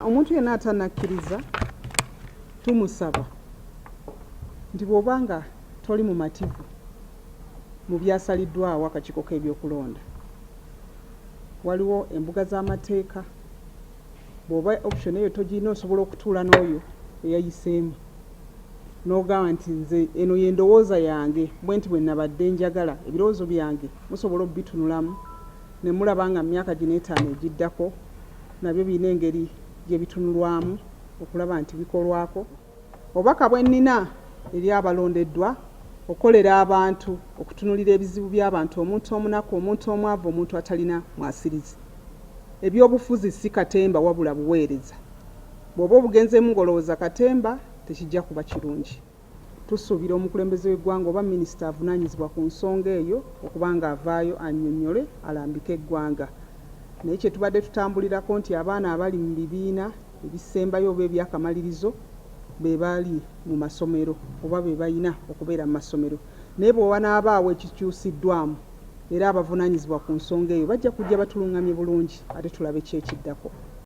omuntu yenna atanakkiriza tumusaba nti bw'obanga toli mumativu mu byasaliddwawo akakiiko k'ebyokulonda, waliwo embuga z'amateeka, bw'oba option eyo togirina osobola okutuula n'oyo eyayiseemu n'ogamba nti nze eno y'endowooza yange bwe nti bwe nabadde njagala, ebirowoozo byange musobola obitunulamu ne mulaba nga mu myaka gino 5 egiddako nabyo birina engeri gye bitunulwamu okulaba nti bikolwako. Obubaka bwe nnina eri abalondeddwa okolera abantu okutunulira ebizibu by'abantu, omuntu omunaku, omuntu omwavu, omuntu atalina mwasirizi. Ebyobufuzi si katemba wabula buweereza. Bw'oba obugenzeemu ng'olowooza katemba tekijja kuba kirungi. Tusuubira omukulembeze w'eggwanga oba minisita avunaanyizibwa ku nsonga eyo okuba nga avaayo annyonnyole alambike eggwanga. Naye kye tubadde tutambulirako nti abaana abali mu bibiina ebisembayo oba ebyakamalirizo be bali mu masomero oba be balina okubeera mu masomero. Naye bw'oba n'abaawo ekikyusiddwamu era abavunaanyizibwa ku nsonga eyo bajja kujja batulungamye bulungi ate tulabe kyekiddako.